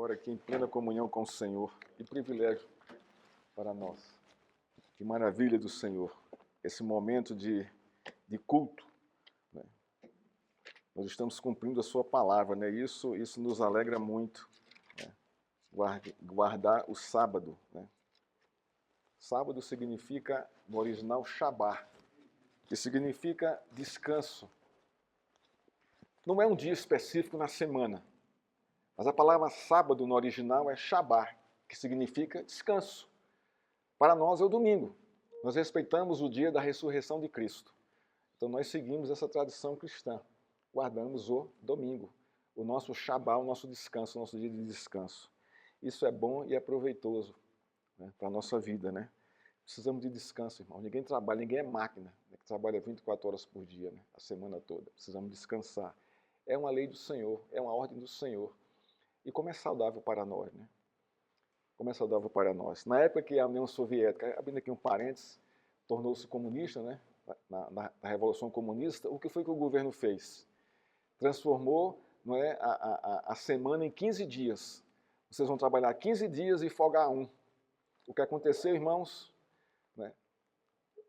agora aqui em plena comunhão com o Senhor. Que privilégio para nós. Que maravilha do Senhor. Esse momento de culto, né? Nós estamos cumprindo a sua palavra, né? Isso nos alegra muito, né? Guardar o sábado, né? Sábado significa, no original, Shabá, que significa descanso. Não é um dia específico na semana, mas a palavra sábado no original é Shabá, que significa descanso. Para nós é o domingo. Nós respeitamos o dia da ressurreição de Cristo. Então nós seguimos essa tradição cristã. Guardamos o domingo, o nosso Shabá, o nosso descanso, o nosso dia de descanso. Isso é bom e é proveitoso, né, para a nossa vida, né? Precisamos de descanso, irmão. Ninguém trabalha, ninguém é máquina, né, que trabalha 24 horas por dia, né, a semana toda. Precisamos descansar. É uma lei do Senhor, é uma ordem do Senhor. E como é saudável para nós, né? Como é saudável para nós. Na época que a União Soviética, abrindo aqui um parênteses, tornou-se comunista, né? Na Revolução Comunista, o que foi que o governo fez? Transformou, não é, a semana em 15 dias. Vocês vão trabalhar 15 dias e folgar um. O que aconteceu, irmãos? Né?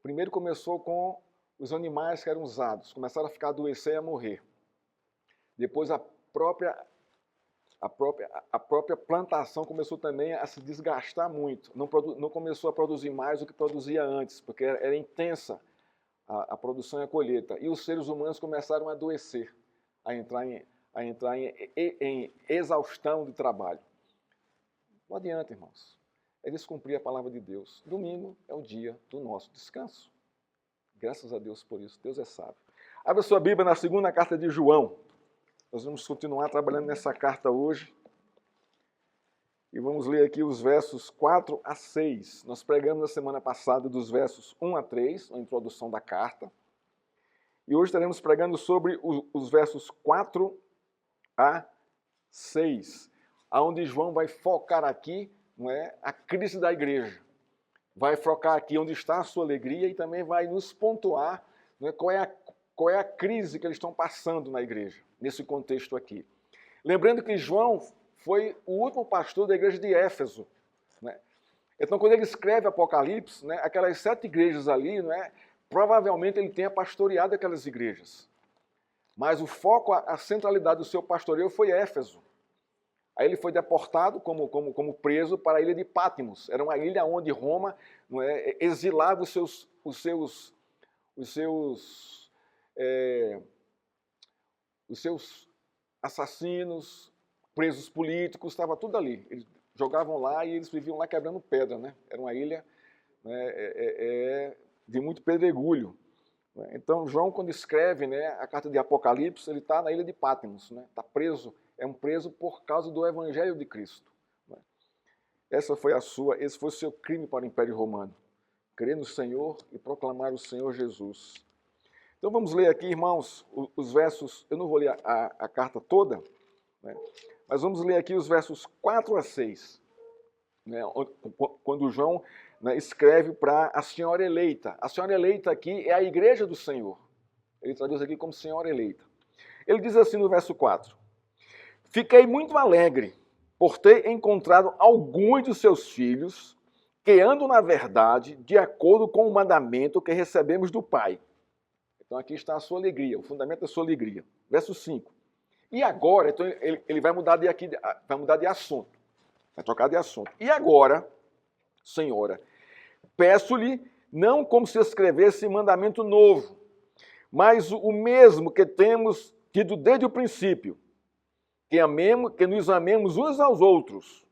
Primeiro começou com os animais que eram usados. Começaram a ficar adoecer e a morrer. Depois a própria plantação começou também a se desgastar muito. Não começou a produzir mais do que produzia antes, porque era intensa a produção e a colheita. E os seres humanos começaram a adoecer, a entrar em exaustão de trabalho. Não adianta, irmãos. É descumprir a palavra de Deus. Domingo é o dia do nosso descanso. Graças a Deus por isso. Deus é sábio. Abra sua Bíblia na segunda carta de João. Nós vamos continuar trabalhando nessa carta hoje. E vamos ler aqui os versos 4 a 6. Nós pregamos na semana passada dos versos 1 a 3, na introdução da carta. E hoje estaremos pregando sobre os versos 4 a 6, onde João vai focar aqui, não é, a crise da igreja. Vai focar aqui onde está a sua alegria e também vai nos pontuar, não é, qual é a crise que eles estão passando na igreja, nesse contexto aqui. Lembrando que João foi o último pastor da igreja de Éfeso, né? Então, quando ele escreve Apocalipse, né, aquelas 7 igrejas ali, né, provavelmente ele tenha pastoreado aquelas igrejas. Mas o foco, a centralidade do seu pastoreio foi Éfeso. Aí ele foi deportado como preso para a ilha de Patmos. Era uma ilha onde Roma, não é, exilava os seus assassinos, presos políticos, estava tudo ali. Eles jogavam lá e eles viviam lá quebrando pedra, né? Era uma ilha, né, de muito pedregulho. Né? Então, João, quando escreve, né, a carta de Apocalipse, ele está na ilha de Patmos, né? Está preso, é um preso por causa do Evangelho de Cristo. Né? Esse foi o seu crime para o Império Romano. Crer no Senhor e proclamar o Senhor Jesus. Então vamos ler aqui, irmãos, os versos, eu não vou ler a carta toda, né, mas vamos ler aqui os versos 4 a 6, né, quando João, né, escreve para a senhora eleita. A senhora eleita aqui é a igreja do Senhor. Ele traduz aqui como senhora eleita. Ele diz assim no verso 4, fiquei muito alegre por ter encontrado alguns dos seus filhos que andam na verdade de acordo com o mandamento que recebemos do Pai. Então aqui está a sua alegria, o fundamento da sua alegria. Verso 5. E agora, então ele vai mudar de assunto. Vai trocar de assunto. E agora, Senhora, peço-lhe, não como se escrevesse mandamento novo, mas o mesmo que temos tido desde o princípio, que nos amemos uns aos outros.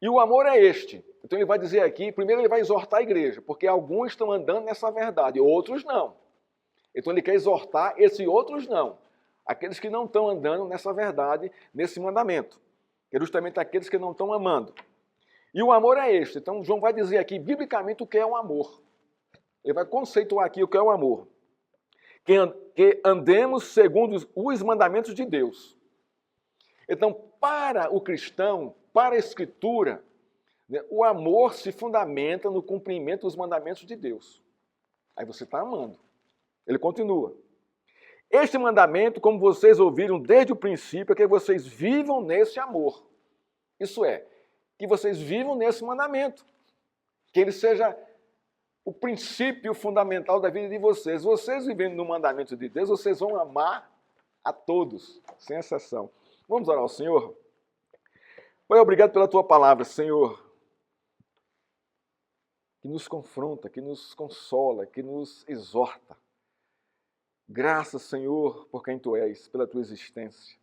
E o amor é este. Então ele vai dizer aqui, primeiro ele vai exortar a igreja, porque alguns estão andando nessa verdade, outros não. Então ele quer exortar esses outros não. Aqueles que não estão andando nessa verdade, nesse mandamento. Que é justamente aqueles que não estão amando. E o amor é este. Então João vai dizer aqui, biblicamente, o que é um amor. Ele vai conceituar aqui o que é o amor. Que andemos segundo os mandamentos de Deus. Então, para o cristão, para a Escritura, né, o amor se fundamenta no cumprimento dos mandamentos de Deus. Aí você está amando. Ele continua. Este mandamento, como vocês ouviram desde o princípio, é que vocês vivam nesse amor. Isso é, que vocês vivam nesse mandamento. Que ele seja o princípio fundamental da vida de vocês. Vocês vivendo no mandamento de Deus, vocês vão amar a todos, sem exceção. Vamos orar ao Senhor? Pai, obrigado pela tua palavra, Senhor, que nos confronta, que nos consola, que nos exorta. Graças, Senhor, por quem tu és, pela tua existência,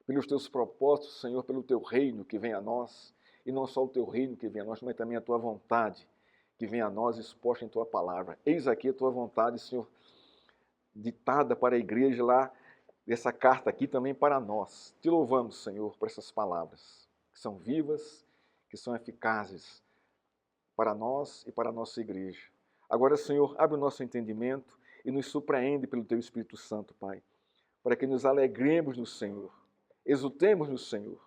pelos teus propósitos, Senhor, pelo teu reino que vem a nós, e não só o teu reino que vem a nós, mas também a tua vontade que vem a nós exposta em tua palavra. Eis aqui a tua vontade, Senhor, ditada para a igreja lá, essa carta aqui também para nós. Te louvamos, Senhor, por essas palavras, que são vivas, que são eficazes para nós e para a nossa igreja. Agora, Senhor, abre o nosso entendimento e nos surpreende pelo teu Espírito Santo, Pai, para que nos alegremos no Senhor, exultemos no Senhor.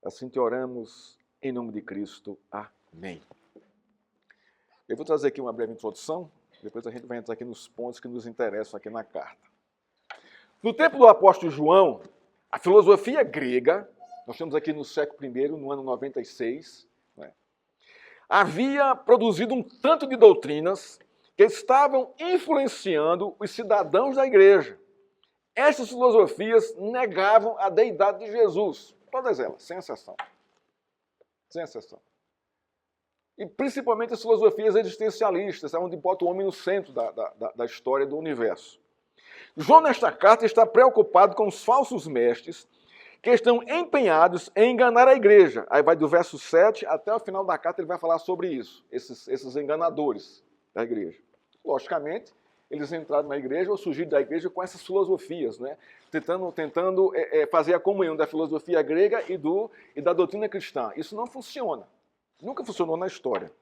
Assim te oramos em nome de Cristo. Amém. Eu vou trazer aqui uma breve introdução, depois a gente vai entrar aqui nos pontos que nos interessam aqui na carta. No tempo do apóstolo João, a filosofia grega, nós estamos aqui no século I, no ano 96, havia produzido um tanto de doutrinas que estavam influenciando os cidadãos da igreja. Essas filosofias negavam a deidade de Jesus, todas elas, sem exceção. Sem exceção. E principalmente as filosofias existencialistas, onde bota o homem no centro da história do universo. João, nesta carta, está preocupado com os falsos mestres que estão empenhados em enganar a igreja. Aí vai do verso 7 até o final da carta, ele vai falar sobre isso, esses enganadores da igreja. Logicamente, eles entraram na igreja ou surgiram da igreja com essas filosofias, né? tentando fazer a comunhão da filosofia grega e da doutrina cristã. Isso não funciona. Nunca funcionou na história.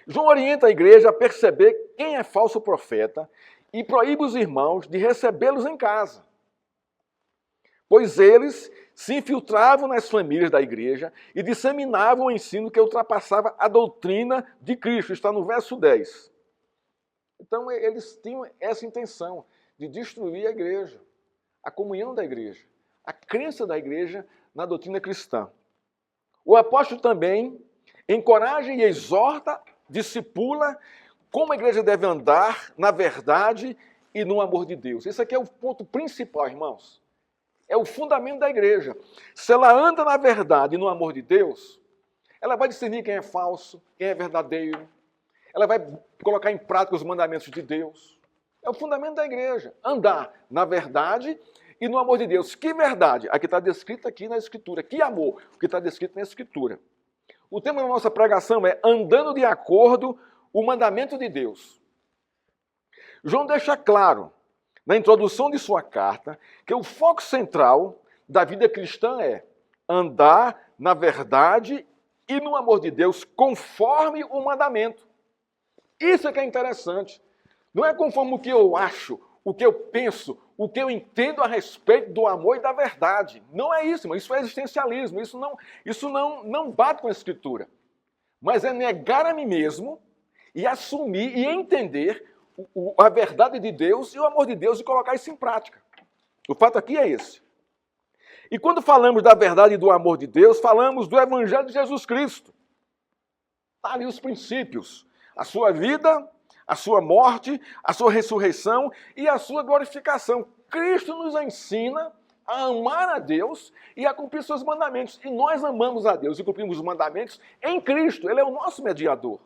João orienta a igreja a perceber quem é falso profeta e proíbe os irmãos de recebê-los em casa, pois eles se infiltravam nas famílias da igreja e disseminavam o ensino que ultrapassava a doutrina de Cristo. Está no verso 10. Então, eles tinham essa intenção de destruir a igreja, a comunhão da igreja, a crença da igreja na doutrina cristã. O apóstolo também encoraja e exorta, discipula como a igreja deve andar na verdade e no amor de Deus. Esse aqui é o ponto principal, irmãos. É o fundamento da igreja. Se ela anda na verdade e no amor de Deus, ela vai discernir quem é falso, quem é verdadeiro. Ela vai colocar em prática os mandamentos de Deus. É o fundamento da igreja. Andar na verdade e no amor de Deus. Que verdade? A que está descrita aqui na Escritura. Que amor? O que está descrito na Escritura. O tema da nossa pregação é andando de acordo o mandamento de Deus. João deixa claro, na introdução de sua carta, que o foco central da vida cristã é andar na verdade e no amor de Deus conforme o mandamento. Isso é que é interessante. Não é conforme o que eu acho, o que eu penso, o que eu entendo a respeito do amor e da verdade. Não é isso, mas isso é existencialismo. Isso não bate com a Escritura. Mas é negar a mim mesmo e assumir e entender a verdade de Deus e o amor de Deus e colocar isso em prática. O fato aqui é esse. E quando falamos da verdade e do amor de Deus, falamos do Evangelho de Jesus Cristo. Está ali os princípios. A sua vida, a sua morte, a sua ressurreição e a sua glorificação. Cristo nos ensina a amar a Deus e a cumprir seus mandamentos. E nós amamos a Deus e cumprimos os mandamentos em Cristo. Ele é o nosso mediador.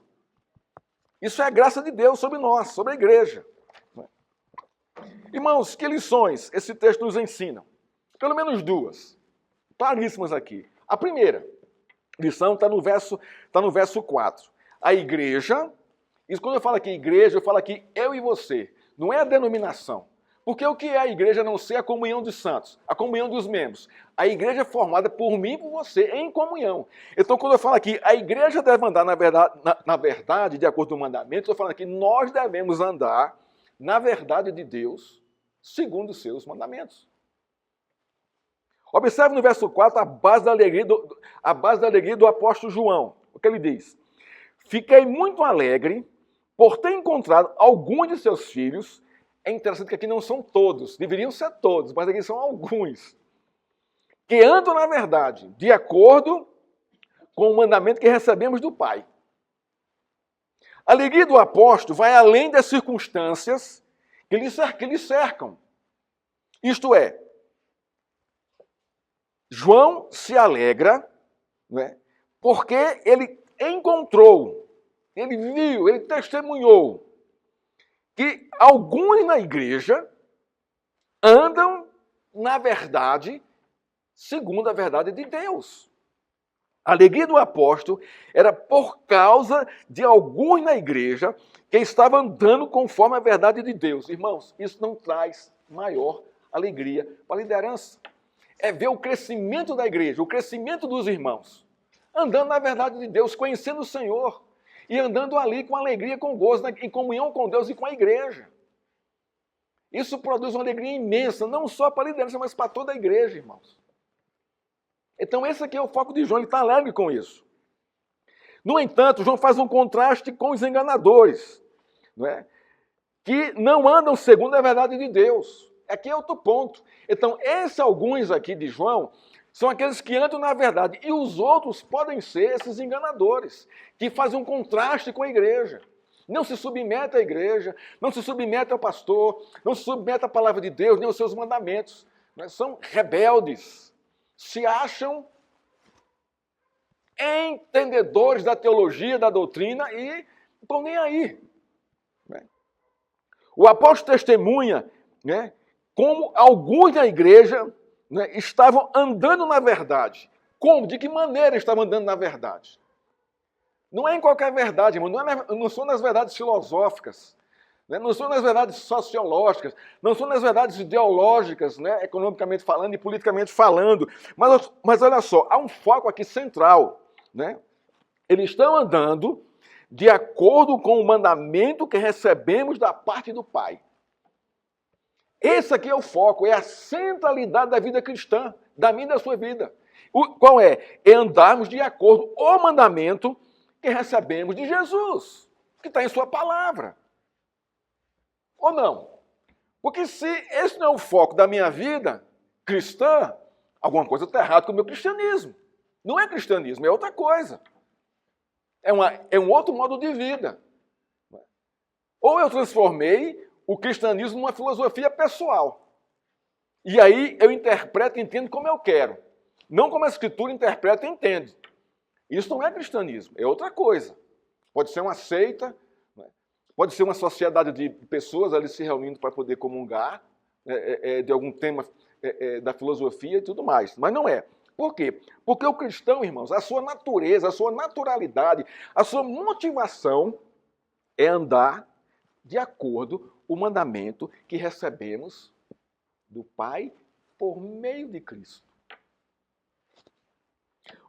Isso é a graça de Deus sobre nós, sobre a igreja. Irmãos, que lições esse texto nos ensina? Pelo menos duas, claríssimas aqui. A primeira lição está no verso 4. A igreja, isso quando eu falo aqui igreja, eu falo aqui eu e você. Não é a denominação. Porque o que é a igreja a não ser a comunhão dos santos, a comunhão dos membros? A igreja é formada por mim e por você, em comunhão. Então, quando eu falo aqui, a igreja deve andar na verdade, de acordo com o mandamento, eu estou falando aqui, nós devemos andar na verdade de Deus, segundo os seus mandamentos. Observe no verso 4 a base da alegria do apóstolo João. O que ele diz? Fiquei muito alegre por ter encontrado alguns de seus filhos. É interessante que aqui não são todos, deveriam ser todos, mas aqui são alguns, que andam na verdade, de acordo com o mandamento que recebemos do Pai. A alegria do apóstolo vai além das circunstâncias que lhe cercam. Isto é, João se alegra, né, porque ele encontrou, ele viu, ele testemunhou que alguns na igreja andam na verdade, segundo a verdade de Deus. A alegria do apóstolo era por causa de alguns na igreja que estavam andando conforme a verdade de Deus. Irmãos, isso não traz maior alegria para a liderança. É ver o crescimento da igreja, o crescimento dos irmãos, andando na verdade de Deus, conhecendo o Senhor e andando ali com alegria, com gozo, em comunhão com Deus e com a igreja. Isso produz uma alegria imensa, não só para a liderança, mas para toda a igreja, irmãos. Então esse aqui é o foco de João, ele está alegre com isso. No entanto, João faz um contraste com os enganadores, não é? Que não andam segundo a verdade de Deus. Aqui é outro ponto. Então, esses alguns aqui de João são aqueles que andam na verdade. E os outros podem ser esses enganadores, que fazem um contraste com a igreja. Não se submete à igreja, não se submete ao pastor, não se submete à palavra de Deus, nem aos seus mandamentos. São rebeldes, se acham entendedores da teologia, da doutrina e não estão nem aí. O apóstolo testemunha, né, como alguns da igreja, né, estavam andando na verdade. Como? De que maneira estavam andando na verdade? Não é em qualquer verdade, irmão. Não são nas verdades filosóficas, né, não são nas verdades sociológicas, não são nas verdades ideológicas, né, economicamente falando e politicamente falando. Mas olha só, há um foco aqui central. Né? Eles estão andando de acordo com o mandamento que recebemos da parte do Pai. Esse aqui é o foco, é a centralidade da vida cristã, da minha e da sua vida. Qual é? É andarmos de acordo com o mandamento que recebemos de Jesus, que está em sua palavra. Ou não? Porque se esse não é o foco da minha vida cristã, alguma coisa está errada com o meu cristianismo. Não é cristianismo, é outra coisa. É um outro modo de vida. Ou eu transformei o cristianismo numa filosofia pessoal. E aí eu interpreto e entendo como eu quero. Não como a Escritura interpreta e entende. Isso não é cristianismo, é outra coisa. Pode ser uma seita, né? Pode ser uma sociedade de pessoas ali se reunindo para poder comungar de algum tema da filosofia e tudo mais. Mas não é. Por quê? Porque o cristão, irmãos, a sua natureza, a sua naturalidade, a sua motivação é andar de acordo com o mandamento que recebemos do Pai por meio de Cristo.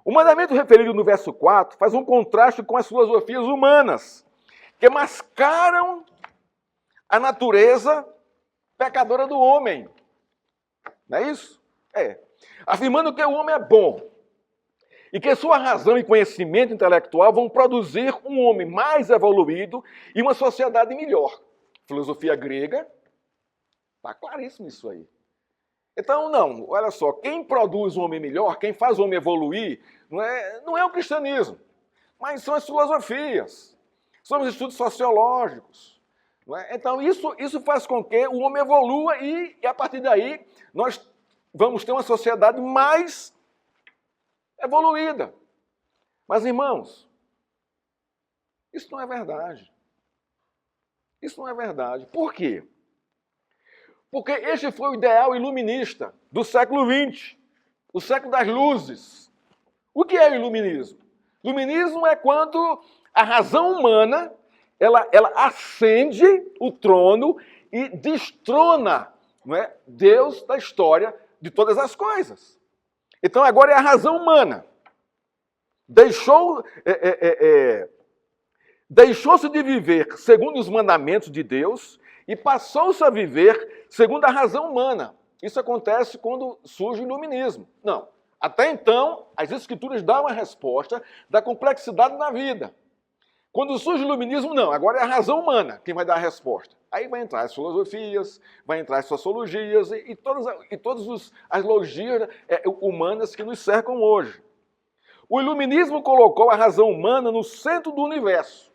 O mandamento referido no verso 4 faz um contraste com as filosofias humanas, que mascaram a natureza pecadora do homem. Não é isso? É. Afirmando que o homem é bom e que sua razão e conhecimento intelectual vão produzir um homem mais evoluído e uma sociedade melhor. Filosofia grega, está claríssimo isso aí. Então, não, olha só, quem produz um homem melhor, quem faz o homem evoluir, não é o cristianismo, mas são as filosofias, são os estudos sociológicos. Não é? Então, isso faz com que o homem evolua e a partir daí nós vamos ter uma sociedade mais evoluída. Mas, irmãos, isso não é verdade. Isso não é verdade. Por quê? Porque este foi o ideal iluminista do século XX, o século das luzes. O que é o iluminismo? Iluminismo é quando a razão humana ela ascende o trono e destrona, não é, Deus da história de todas as coisas. Então agora é a razão humana. Deixou-se de viver segundo os mandamentos de Deus e passou-se a viver segundo a razão humana. Isso acontece quando surge o iluminismo. Não. Até então, as Escrituras dão uma resposta da complexidade da vida. Quando surge o iluminismo, não, agora é a razão humana quem vai dar a resposta. Aí vai entrar as filosofias, vai entrar as sociologias e todas as logias humanas que nos cercam hoje. O iluminismo colocou a razão humana no centro do universo,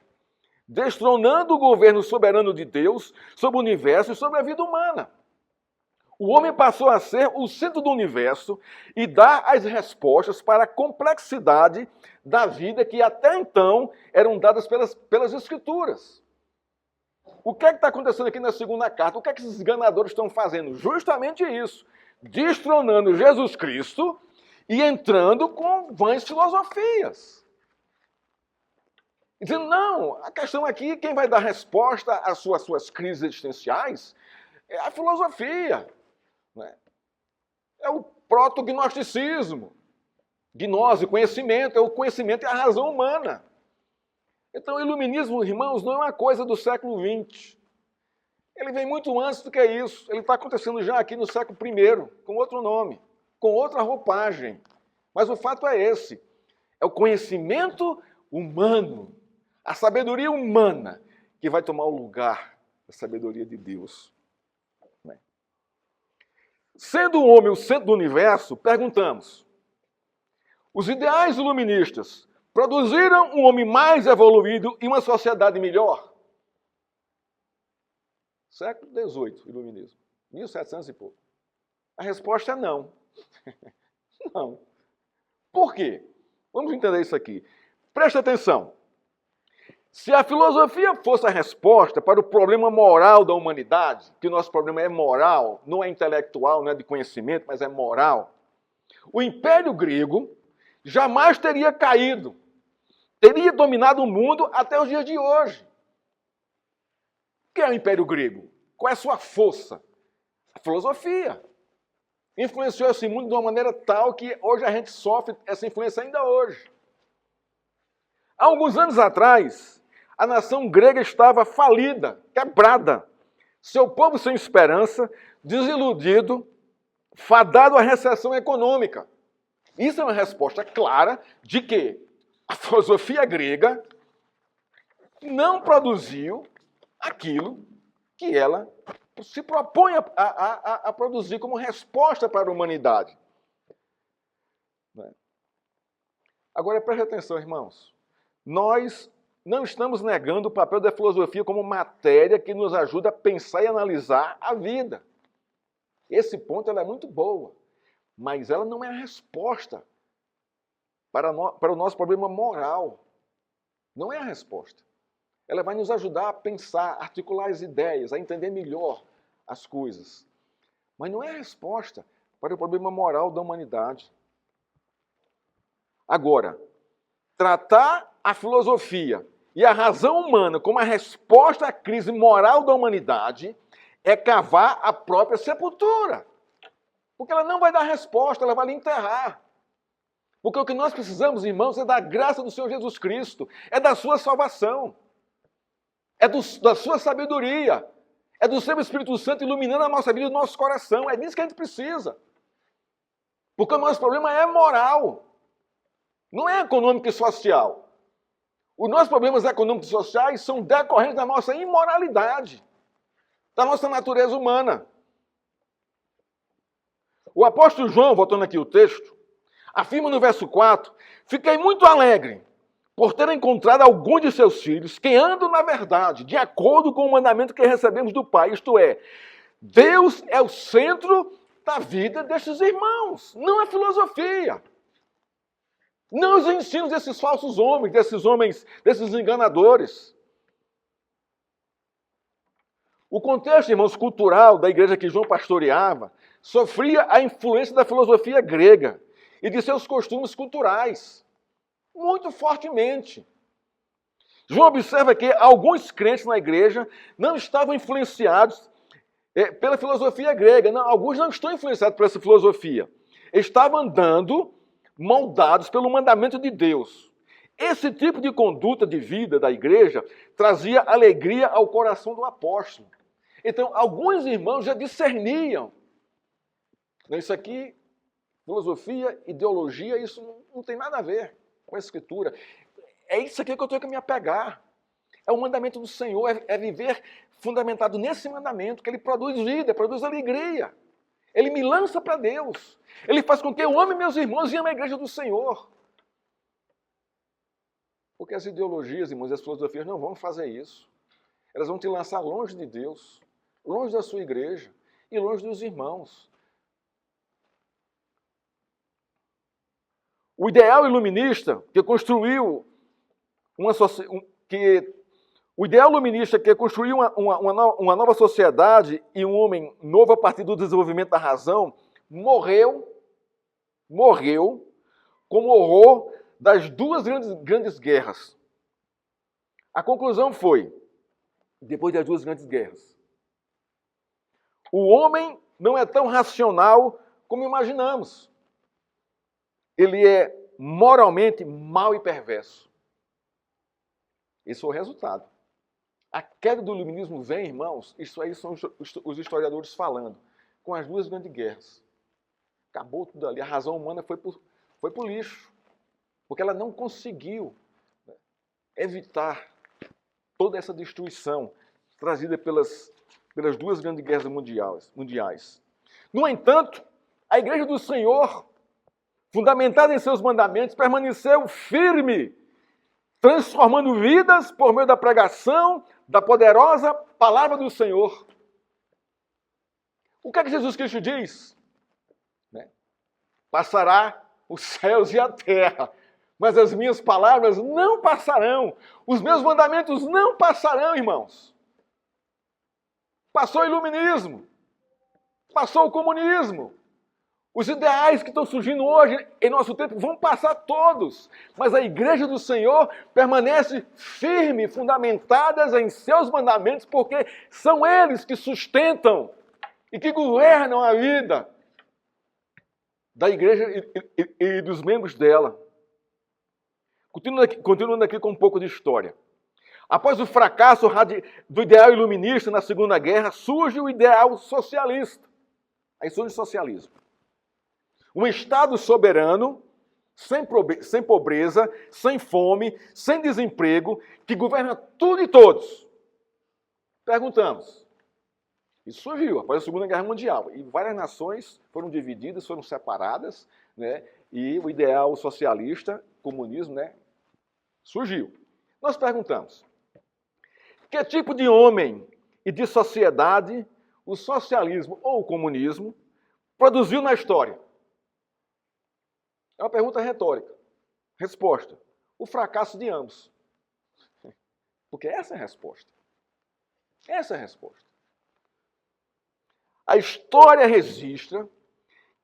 destronando o governo soberano de Deus sobre o universo e sobre a vida humana. O homem passou a ser o centro do universo e dar as respostas para a complexidade da vida que até então eram dadas pelas Escrituras. O que é que está acontecendo aqui na segunda carta? O que é que esses enganadores estão fazendo? Justamente isso. Destronando Jesus Cristo e entrando com vãs filosofias. Dizendo, não, a questão aqui, quem vai dar resposta às suas crises existenciais é a filosofia. Né? É o protognosticismo. Gnose, conhecimento, é o conhecimento e a razão humana. Então, o iluminismo, irmãos, não é uma coisa do século XX. Ele vem muito antes do que isso. Ele está acontecendo já aqui no século I, com outro nome, com outra roupagem. Mas o fato é esse. É o conhecimento humano, a sabedoria humana, que vai tomar o lugar da sabedoria de Deus. Sendo o homem o centro do universo, perguntamos, os ideais iluministas produziram um homem mais evoluído e uma sociedade melhor? Século XVIII, iluminismo. 1700 e pouco. A resposta é não. Não. Por quê? Vamos entender isso aqui. Preste atenção. Se a filosofia fosse a resposta para o problema moral da humanidade, que o nosso problema é moral, não é intelectual, não é de conhecimento, mas é moral, o Império Grego jamais teria caído. Teria dominado o mundo até os dias de hoje. O que é o Império Grego? Qual é a sua força? A filosofia. Influenciou esse mundo de uma maneira tal que hoje a gente sofre essa influência ainda hoje. Há alguns anos atrás, a nação grega estava falida, quebrada. Seu povo sem esperança, desiludido, fadado à recessão econômica. Isso é uma resposta clara de que a filosofia grega não produziu aquilo que ela se propõe a produzir como resposta para a humanidade. Agora, preste atenção, irmãos. Nós não estamos negando o papel da filosofia como matéria que nos ajuda a pensar e analisar a vida. Esse ponto ela é muito boa, mas ela não é a resposta para o nosso problema moral. Não é a resposta. Ela vai nos ajudar a pensar, a articular as ideias, a entender melhor as coisas. Mas não é a resposta para o problema moral da humanidade. Agora, tratar a filosofia e a razão humana como a resposta à crise moral da humanidade é cavar a própria sepultura. Porque ela não vai dar resposta, ela vai lhe enterrar. Porque o que nós precisamos, irmãos, é da graça do Senhor Jesus Cristo, é da sua salvação, é da sua sabedoria, é do seu Espírito Santo iluminando a nossa vida e o nosso coração. É disso que a gente precisa. Porque o nosso problema é moral, não é econômico e social. Os nossos problemas econômicos e sociais são decorrentes da nossa imoralidade, da nossa natureza humana. O apóstolo João, voltando aqui o texto, afirma no verso 4, fiquei muito alegre por ter encontrado alguns de seus filhos que andam na verdade, de acordo com o mandamento que recebemos do Pai, isto é, Deus é o centro da vida destes irmãos, não a filosofia. Não os ensinos desses falsos homens, desses enganadores. O contexto, irmãos, cultural da igreja que João pastoreava sofria a influência da filosofia grega e de seus costumes culturais, muito fortemente. João observa que alguns crentes na igreja não estavam influenciados pela filosofia grega. Não, alguns não estão influenciados por essa filosofia. Estavam andando moldados pelo mandamento de Deus. Esse tipo de conduta de vida da igreja trazia alegria ao coração do apóstolo. Então, alguns irmãos já discerniam. Isso aqui, filosofia, ideologia, isso não tem nada a ver com a Escritura. É isso aqui que eu tenho que me apegar. É o mandamento do Senhor, é viver fundamentado nesse mandamento, que ele produz vida, produz alegria. Ele me lança para Deus. Ele faz com que eu ame meus irmãos e ame a igreja do Senhor. Porque as ideologias, irmãos, as filosofias não vão fazer isso. Elas vão te lançar longe de Deus, longe da sua igreja e longe dos irmãos. O ideal iluminista que construiu o ideal iluminista que construiu uma nova sociedade e um homem novo a partir do desenvolvimento da razão, morreu como horror das duas grandes guerras. A conclusão foi, depois das duas grandes guerras, o homem não é tão racional como imaginamos. Ele é moralmente mau e perverso. Esse foi o resultado. A queda do iluminismo vem, irmãos, isso aí são os historiadores falando, com as duas grandes guerras. Acabou tudo ali, a razão humana foi pro lixo, porque ela não conseguiu evitar toda essa destruição trazida pelas duas grandes guerras mundiais. No entanto, a Igreja do Senhor, fundamentada em seus mandamentos, permaneceu firme, transformando vidas por meio da pregação da poderosa palavra do Senhor. O que é que Jesus Cristo diz? Passará os céus e a terra, mas as minhas palavras não passarão. Os meus mandamentos não passarão, irmãos. Passou o iluminismo, passou o comunismo. Os ideais que estão surgindo hoje em nosso tempo vão passar todos, mas a igreja do Senhor permanece firme, fundamentadas em seus mandamentos, porque são eles que sustentam e que governam a vida da igreja e dos membros dela. Continuando aqui com um pouco de história. Após o fracasso do ideal iluminista na Segunda Guerra, surge o ideal socialista. Aí surge o socialismo. Um Estado soberano, sem pobreza, sem fome, sem desemprego, que governa tudo e todos. Perguntamos. Isso surgiu após a Segunda Guerra Mundial. E várias nações foram divididas, foram separadas, né? E o ideal socialista, comunismo, né, surgiu. Nós perguntamos, que tipo de homem e de sociedade o socialismo ou o comunismo produziu na história? É uma pergunta retórica. Resposta: o fracasso de ambos. Porque essa é a resposta. Essa é a resposta. A história registra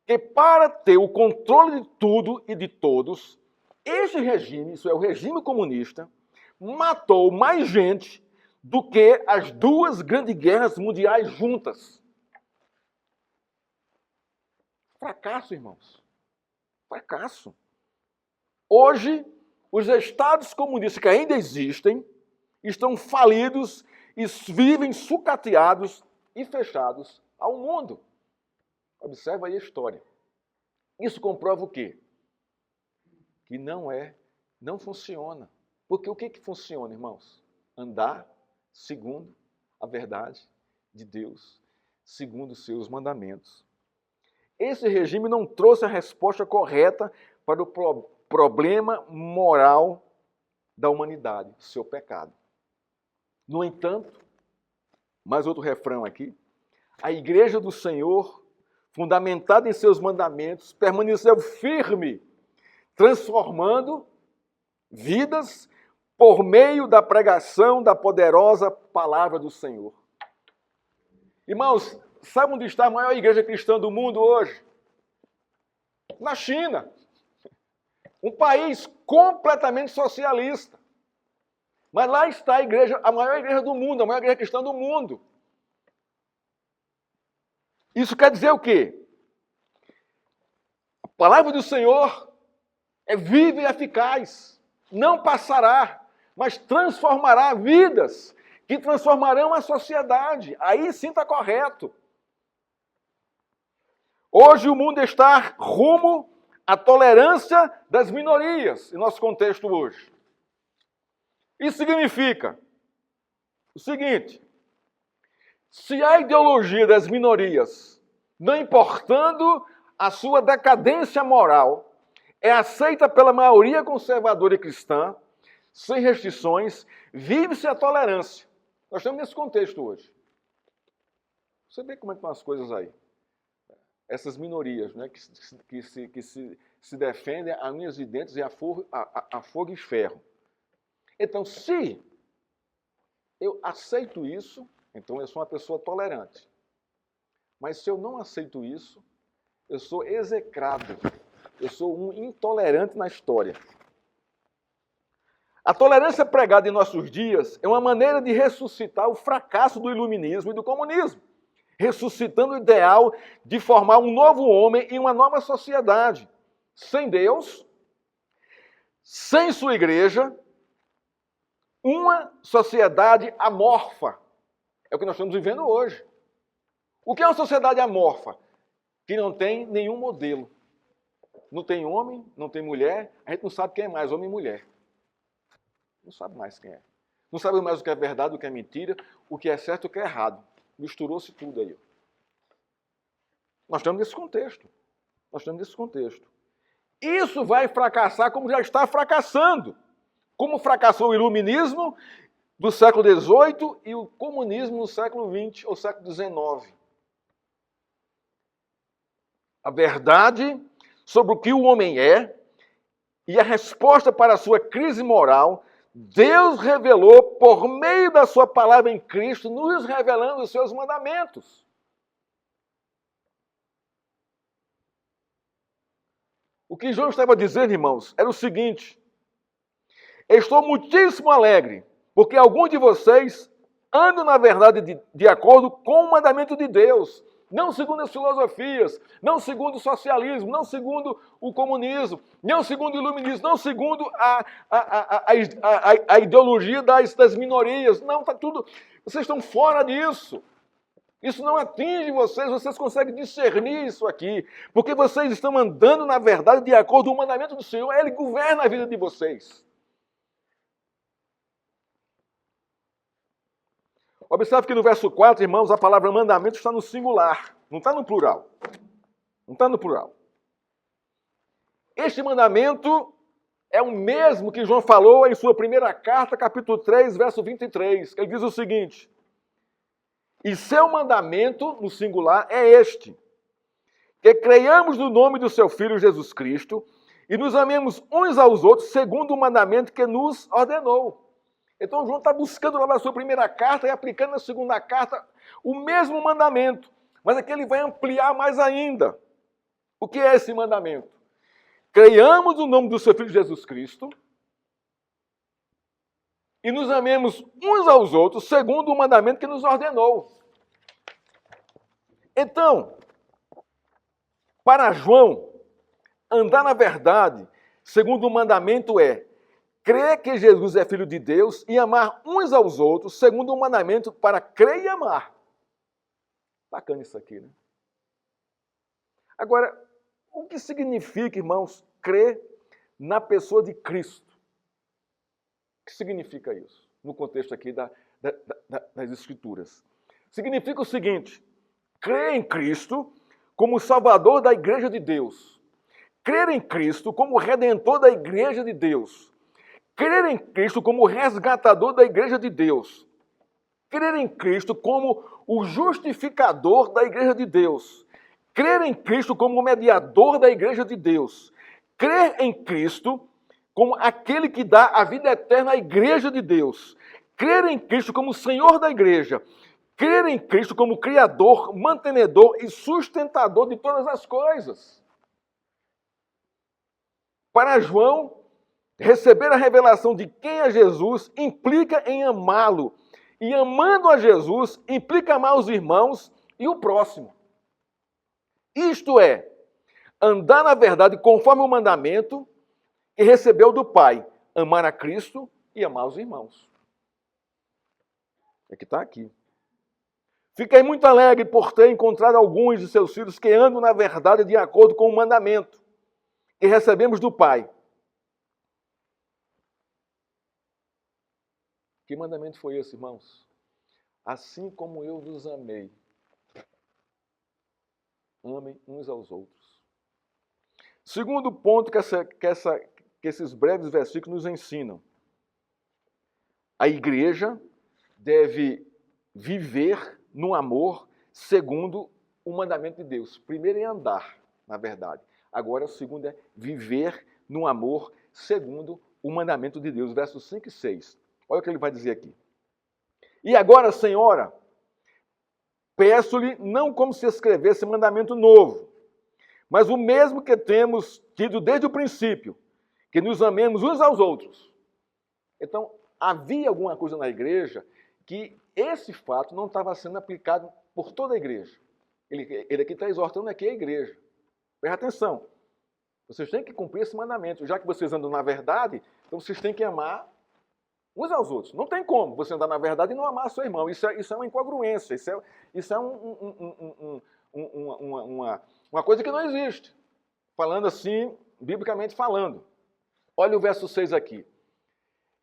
que para ter o controle de tudo e de todos, este regime, isso é o regime comunista, matou mais gente do que as duas grandes guerras mundiais juntas. Fracasso, irmãos. Fracasso. Hoje, os estados comunistas que ainda existem estão falidos e vivem sucateados e fechados ao mundo. Observa aí a história. Isso comprova o quê? Que não funciona. Porque o que funciona, irmãos? Andar segundo a verdade de Deus, segundo os seus mandamentos. Esse regime não trouxe a resposta correta para o problema moral da humanidade, seu pecado. No entanto, mais outro refrão aqui, a igreja do Senhor, fundamentada em seus mandamentos, permaneceu firme, transformando vidas por meio da pregação da poderosa palavra do Senhor. Irmãos, sabe onde está a maior igreja cristã do mundo hoje? Na China. Um país completamente socialista. Mas lá está a igreja, a maior igreja do mundo, a maior igreja cristã do mundo. Isso quer dizer o quê? A palavra do Senhor é viva e eficaz. Não passará, mas transformará vidas, que transformarão a sociedade. Aí sim está correto. Hoje o mundo está rumo à tolerância das minorias, em nosso contexto hoje. Isso significa o seguinte: se a ideologia das minorias, não importando a sua decadência moral, é aceita pela maioria conservadora e cristã, sem restrições, vive-se a tolerância. Nós estamos nesse contexto hoje. Você vê como é que estão as coisas aí. Essas minorias, né, que se defendem a unhas e dentes e a fogo e ferro. Então, se eu aceito isso, então eu sou uma pessoa tolerante. Mas se eu não aceito isso, eu sou execrado. Eu sou um intolerante na história. A tolerância pregada em nossos dias é uma maneira de ressuscitar o fracasso do iluminismo e do comunismo, ressuscitando o ideal de formar um novo homem e uma nova sociedade, sem Deus, sem sua igreja, uma sociedade amorfa. É o que nós estamos vivendo hoje. O que é uma sociedade amorfa? Que não tem nenhum modelo. Não tem homem, não tem mulher, a gente não sabe quem é mais, homem e mulher. Não sabe mais quem é. Não sabe mais o que é verdade, o que é mentira, o que é certo e o que é errado. Misturou-se tudo aí. Nós estamos nesse contexto. Nós estamos nesse contexto. Isso vai fracassar como já está fracassando. Como fracassou o iluminismo do século XVIII e o comunismo no século XX ou século XIX. A verdade sobre o que o homem é e a resposta para a sua crise moral, Deus revelou por meio da sua palavra em Cristo, nos revelando os seus mandamentos. O que João estava dizendo, irmãos, era o seguinte: estou muitíssimo alegre, porque alguns de vocês andam, na verdade, de acordo com o mandamento de Deus, não segundo as filosofias, não segundo o socialismo, não segundo o comunismo, não segundo o iluminismo, não segundo a ideologia das minorias. Não, está tudo. Vocês estão fora disso. Isso não atinge vocês conseguem discernir isso aqui, porque vocês estão andando, na verdade, de acordo com o mandamento do Senhor. Ele governa a vida de vocês. Observe que no verso 4, irmãos, a palavra mandamento está no singular, não está no plural. Não está no plural. Este mandamento é o mesmo que João falou em sua primeira carta, capítulo 3, verso 23. Ele diz o seguinte: e seu mandamento, no singular, é este: que creiamos no nome do seu Filho Jesus Cristo e nos amemos uns aos outros segundo o mandamento que nos ordenou. Então João está buscando lá na sua primeira carta e aplicando na segunda carta o mesmo mandamento. Mas aqui ele vai ampliar mais ainda. O que é esse mandamento? Creiamos no nome do seu Filho Jesus Cristo e nos amemos uns aos outros segundo o mandamento que nos ordenou. Então, para João, andar na verdade, segundo o mandamento, é crer que Jesus é Filho de Deus e amar uns aos outros, segundo o mandamento para crer e amar. Bacana isso aqui, né? Agora, o que significa, irmãos, crer na pessoa de Cristo? O que significa isso? No contexto aqui das Escrituras. Significa o seguinte: crer em Cristo como Salvador da Igreja de Deus. Crer em Cristo como Redentor da Igreja de Deus. Crer em Cristo como resgatador da Igreja de Deus. Crer em Cristo como o justificador da Igreja de Deus. Crer em Cristo como o mediador da Igreja de Deus. Crer em Cristo como aquele que dá a vida eterna à Igreja de Deus. Crer em Cristo como o Senhor da Igreja. Crer em Cristo como Criador, mantenedor e sustentador de todas as coisas. Para João, receber a revelação de quem é Jesus implica em amá-lo. E amando a Jesus implica amar os irmãos e o próximo. Isto é, andar na verdade conforme o mandamento que recebeu do Pai. Amar a Cristo e amar os irmãos. É que está aqui. Fiquei muito alegre por ter encontrado alguns de seus filhos que andam na verdade de acordo com o mandamento que recebemos do Pai. Que mandamento foi esse, irmãos? assim como eu vos amei, amem uns aos outros. Segundo ponto que esses breves versículos nos ensinam. A igreja deve viver no amor segundo o mandamento de Deus. Primeiro é andar, na verdade. Agora, o segundo é viver no amor segundo o mandamento de Deus. Versos 5 e 6. Olha o que ele vai dizer aqui. E agora, Senhora, peço-lhe não como se escrevesse mandamento novo, mas o mesmo que temos tido desde o princípio, que nos amemos uns aos outros. Então, havia alguma coisa na igreja que esse fato não estava sendo aplicado por toda a igreja. Ele aqui está exortando aqui a igreja. Presta atenção. Vocês têm que cumprir esse mandamento. Já que vocês andam na verdade, então vocês têm que amar uns aos outros. Não tem como você andar na verdade e não amar seu irmão. Isso é uma incongruência. Isso é uma coisa que não existe. Falando assim, biblicamente falando. Olha o verso 6 aqui.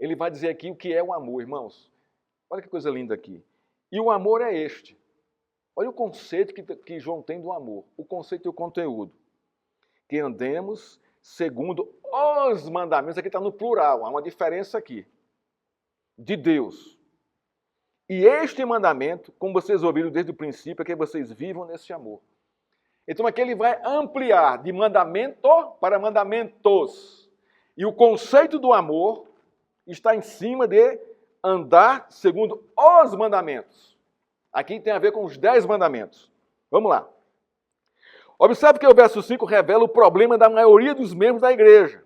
Ele vai dizer aqui o que é o amor, irmãos. Olha que coisa linda aqui. E o amor é este. Olha o conceito que João tem do amor. O conceito e o conteúdo. Que andemos segundo os mandamentos. Aqui está no plural. Há uma diferença aqui. De Deus. E este mandamento, como vocês ouviram desde o princípio, é que vocês vivam nesse amor. Então aqui ele vai ampliar de mandamento para mandamentos. E o conceito do amor está em cima de andar segundo os mandamentos. Aqui tem a ver com os 10 mandamentos. Vamos lá. Observe que o verso 5 revela o problema da maioria dos membros da igreja.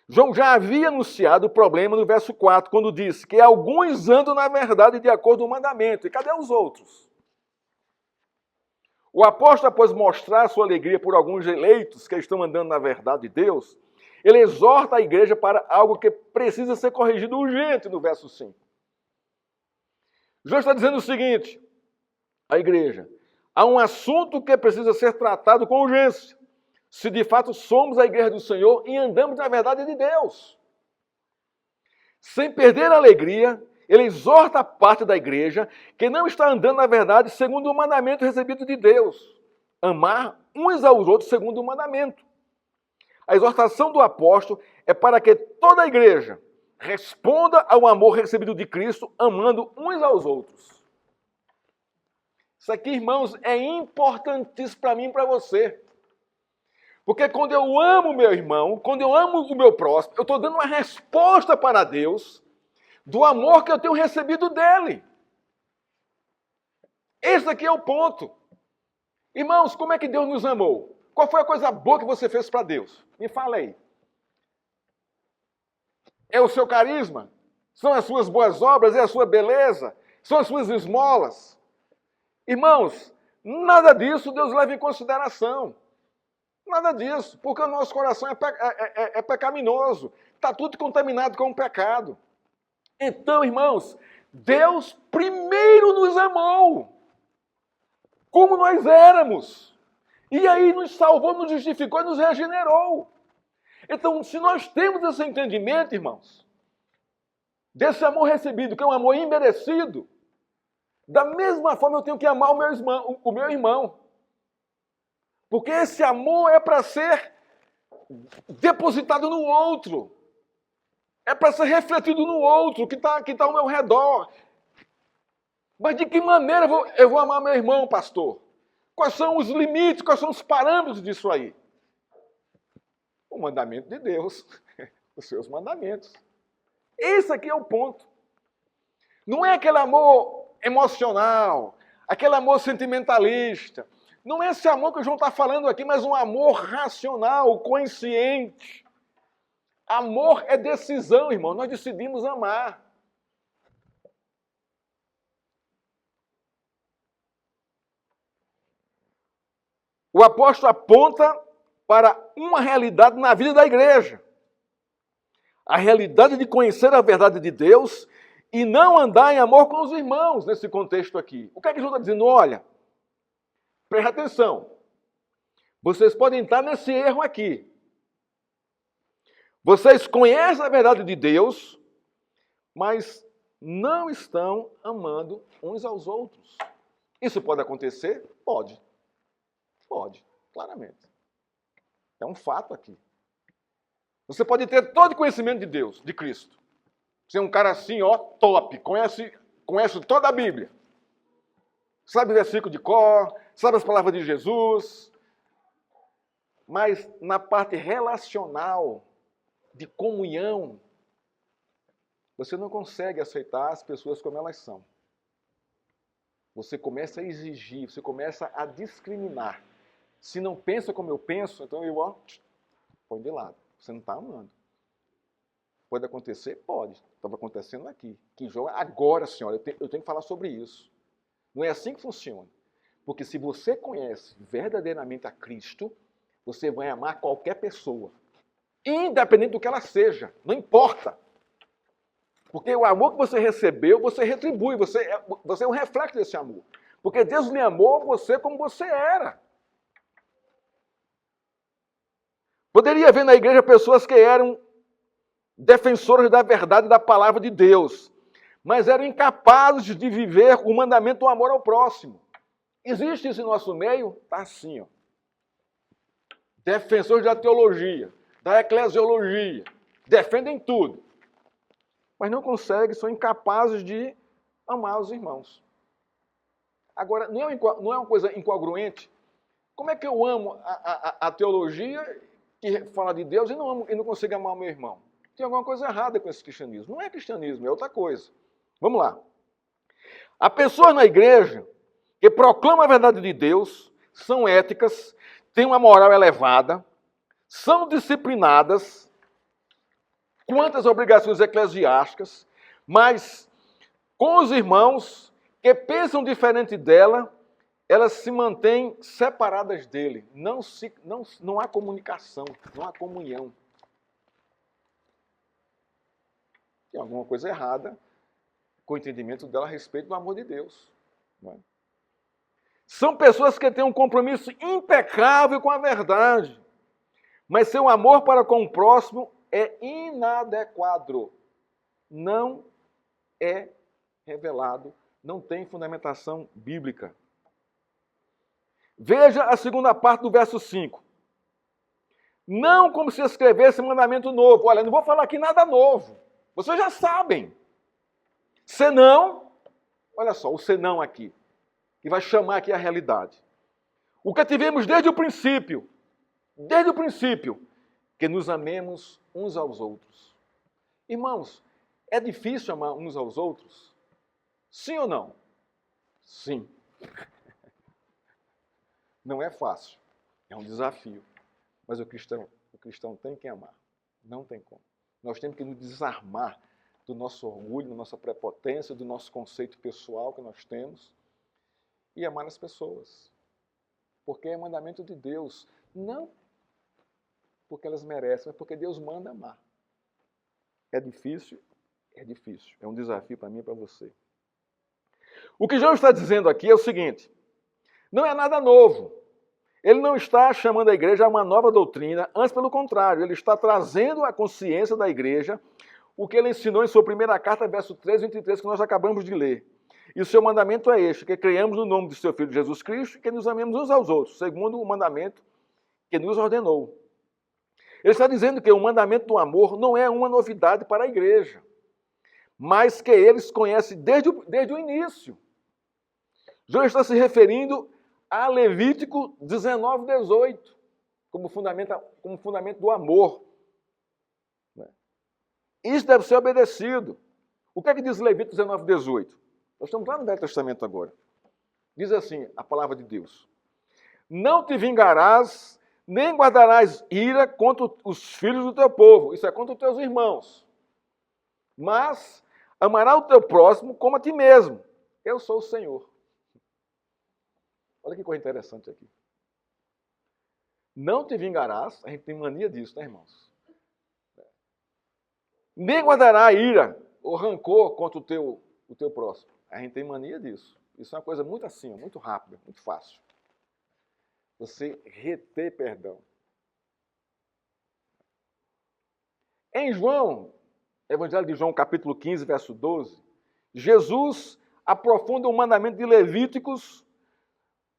João já havia anunciado o problema no verso 4, quando disse que alguns andam na verdade de acordo com o mandamento. E cadê os outros? O apóstolo, após mostrar sua alegria por alguns eleitos que estão andando na verdade de Deus, ele exorta a igreja para algo que precisa ser corrigido urgente no verso 5. João está dizendo o seguinte, a igreja, há um assunto que precisa ser tratado com urgência, se de fato somos a igreja do Senhor e andamos na verdade de Deus. Sem perder a alegria, ele exorta a parte da igreja que não está andando na verdade segundo o mandamento recebido de Deus. Amar uns aos outros segundo o mandamento. A exortação do apóstolo é para que toda a igreja responda ao amor recebido de Cristo, amando uns aos outros. Isso aqui, irmãos, é importantíssimo para mim e para você. Porque quando eu amo o meu irmão, quando eu amo o meu próximo, eu estou dando uma resposta para Deus do amor que eu tenho recebido dele. Esse aqui é o ponto. Irmãos, como é que Deus nos amou? Qual foi a coisa boa que você fez para Deus? Me fala aí. É o seu carisma? São as suas boas obras? É a sua beleza? São as suas esmolas? Irmãos, nada disso Deus leva em consideração. Nada disso, porque o nosso coração é pecaminoso. Está tudo contaminado com o pecado. Então, irmãos, Deus primeiro nos amou, como nós éramos. E aí nos salvou, nos justificou e nos regenerou. Então, se nós temos esse entendimento, irmãos, desse amor recebido, que é um amor imerecido, da mesma forma eu tenho que amar o meu irmão. Porque esse amor é para ser depositado no outro. É para ser refletido no outro, que está ao meu redor. Mas de que maneira eu vou amar meu irmão, pastor? Quais são os limites, quais são os parâmetros disso aí? O mandamento de Deus, os seus mandamentos. Esse aqui é o ponto. Não é aquele amor emocional, aquele amor sentimentalista. Não é esse amor que o João está falando aqui, mas um amor racional, consciente. Amor é decisão, irmão. Nós decidimos amar. O apóstolo aponta para uma realidade na vida da igreja. A realidade de conhecer a verdade de Deus e não andar em amor com os irmãos, nesse contexto aqui. O que é que João está dizendo? Olha, presta atenção. Vocês podem estar nesse erro aqui. Vocês conhecem a verdade de Deus, mas não estão amando uns aos outros. Isso pode acontecer? Pode. Pode, claramente. É um fato aqui. Você pode ter todo o conhecimento de Deus, de Cristo. Ser um cara assim, ó, top, conhece toda a Bíblia. Sabe o versículo de cor, sabe as palavras de Jesus. Mas na parte relacional, de comunhão, você não consegue aceitar as pessoas como elas são. Você começa a exigir, você começa a discriminar. Se não pensa como eu penso, então eu põe de lado. Você não está amando. Pode acontecer? Pode. Estava acontecendo aqui. Que joga agora, senhora, eu tenho que falar sobre isso. Não é assim que funciona. Porque se você conhece verdadeiramente a Cristo, você vai amar qualquer pessoa. Independente do que ela seja. Não importa. Porque o amor que você recebeu, você retribui. Você é um reflexo desse amor. Porque Deus lhe amou você como você era. Poderia haver na igreja pessoas que eram defensores da verdade da palavra de Deus, mas eram incapazes de viver o mandamento do amor ao próximo. Existe isso em nosso meio? Está assim, ó. Defensores da teologia, da eclesiologia, defendem tudo, mas não conseguem, são incapazes de amar os irmãos. Agora, não é uma coisa incongruente? Como é que eu amo a teologia que fala de Deus e não consigo amar o meu irmão? Tem alguma coisa errada com esse cristianismo. Não é cristianismo, é outra coisa. Vamos lá. Há pessoas na igreja que proclamam a verdade de Deus, são éticas, têm uma moral elevada, são disciplinadas quanto às obrigações eclesiásticas, mas com os irmãos que pensam diferente dela, elas se mantêm separadas dele. Não há comunicação, não há comunhão. Tem alguma coisa errada com o entendimento dela a respeito do amor de Deus. Não é? São pessoas que têm um compromisso impecável com a verdade, mas seu amor para com o próximo é inadequado. Não é revelado, não tem fundamentação bíblica. Veja a segunda parte do verso 5. Não como se escrevesse mandamento novo. Olha, não vou falar aqui nada novo. Vocês já sabem. Senão, olha só, o senão aqui, que vai chamar aqui a realidade. O que tivemos desde o princípio, que nos amemos uns aos outros. Irmãos, é difícil amar uns aos outros? Sim ou não? Sim. Não é fácil, é um desafio. Mas o cristão tem que amar. Não tem como. Nós temos que nos desarmar do nosso orgulho, da nossa prepotência, do nosso conceito pessoal que nós temos e amar as pessoas. Porque é mandamento de Deus. Não porque elas merecem, mas porque Deus manda amar. É difícil? É difícil. É um desafio para mim e para você. O que João está dizendo aqui é o seguinte: não é nada novo. Ele não está chamando a igreja a uma nova doutrina, antes pelo contrário, ele está trazendo à consciência da igreja o que ele ensinou em sua primeira carta, verso 3 e 23, que nós acabamos de ler. E o seu mandamento é este, que creiamos no nome de seu Filho Jesus Cristo e que nos amemos uns aos outros, segundo o mandamento que nos ordenou. Ele está dizendo que o mandamento do amor não é uma novidade para a igreja, mas que eles conhecem desde o início. João está se referindo a Levítico 19, 18, como fundamento do amor. Isso deve ser obedecido. O que é que diz Levítico 19, 18? Nós estamos lá no Velho Testamento agora. Diz assim a palavra de Deus: não te vingarás, nem guardarás ira contra os filhos do teu povo. Isso é contra os teus irmãos. Mas amarás o teu próximo como a ti mesmo. Eu sou o Senhor. Olha que coisa interessante aqui. Não te vingarás, a gente tem mania disso, né, irmãos? Nem guardará ira ou rancor contra o teu próximo. A gente tem mania disso. Isso é uma coisa muito assim, muito rápida, muito fácil. Você reter perdão. Em João, Evangelho de João, capítulo 15, verso 12, Jesus aprofunda o mandamento de Levíticos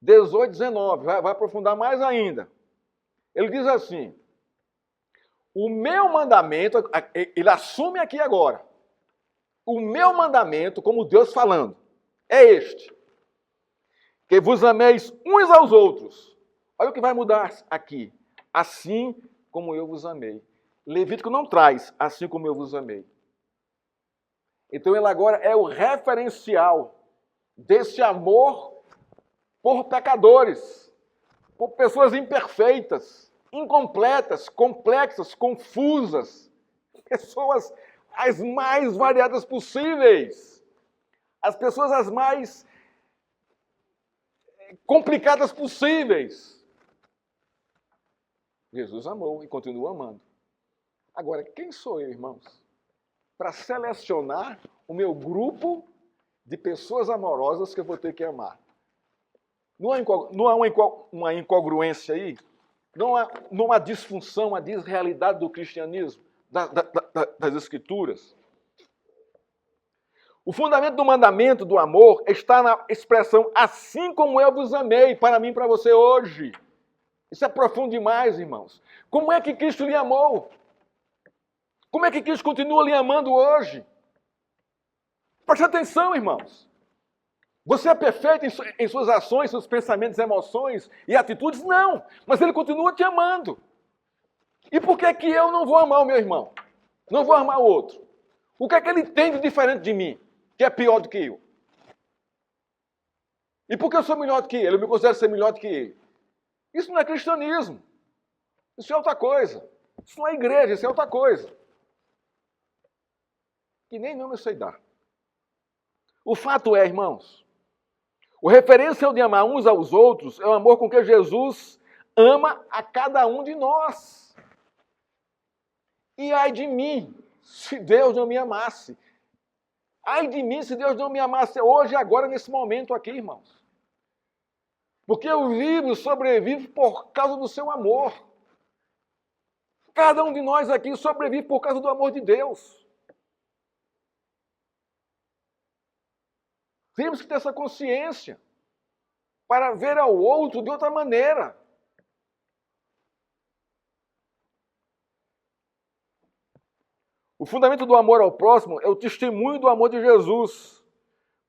18, 19. Vai aprofundar mais ainda. Ele diz assim: o meu mandamento, ele assume aqui agora, o meu mandamento, como Deus falando, é este: que vos ameis uns aos outros. Olha o que vai mudar aqui. Assim como eu vos amei. Levítico não traz assim como eu vos amei. Então ele agora é o referencial desse amor por pecadores, por pessoas imperfeitas, incompletas, complexas, confusas, pessoas as mais variadas possíveis, as pessoas as mais complicadas possíveis. Jesus amou e continua amando. Agora, quem sou eu, irmãos, para selecionar o meu grupo de pessoas amorosas que eu vou ter que amar? Não há uma incongruência aí? Não há uma disfunção, uma desrealidade do cristianismo, das Escrituras? O fundamento do mandamento do amor está na expressão assim como eu vos amei, para mim e para você hoje. Isso é profundo demais, irmãos. Como é que Cristo lhe amou? Como é que Cristo continua lhe amando hoje? Preste atenção, irmãos. Você é perfeito em suas ações, seus pensamentos, emoções e atitudes? Não, mas Ele continua te amando. E por que que eu não vou amar o meu irmão? Não vou amar o outro? O que é que ele tem de diferente de mim, que é pior do que eu? E por que eu sou melhor do que ele? Eu me considero ser melhor do que ele. Isso não é cristianismo. Isso é outra coisa. Isso não é igreja, isso é outra coisa. Que nem nome eu sei dar. O fato é, irmãos, o referencial de amar uns aos outros é o amor com que Jesus ama a cada um de nós. E ai de mim, se Deus não me amasse. Ai de mim, se Deus não me amasse hoje, agora, nesse momento aqui, irmãos. Porque eu vivo, sobrevivo por causa do seu amor. Cada um de nós aqui sobrevive por causa do amor de Deus. Temos que ter essa consciência para ver ao outro de outra maneira. O fundamento do amor ao próximo é o testemunho do amor de Jesus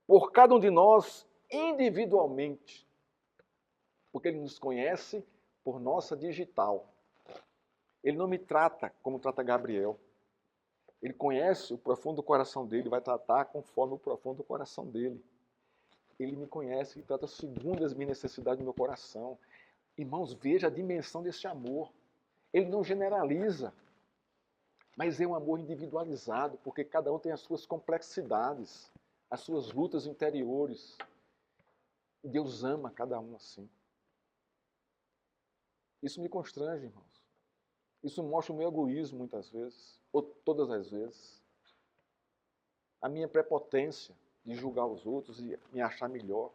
por cada um de nós individualmente. Porque Ele nos conhece por nossa digital. Ele não me trata como trata Gabriel. Ele conhece o profundo coração dele, vai tratar conforme o profundo coração dele. Ele me conhece e trata segundo as minhas necessidades do meu coração. Irmãos, veja a dimensão desse amor. Ele não generaliza, mas é um amor individualizado, porque cada um tem as suas complexidades, as suas lutas interiores. E Deus ama cada um assim. Isso me constrange, irmãos. Isso mostra o meu egoísmo muitas vezes, ou todas as vezes. A minha prepotência de julgar os outros e me achar melhor.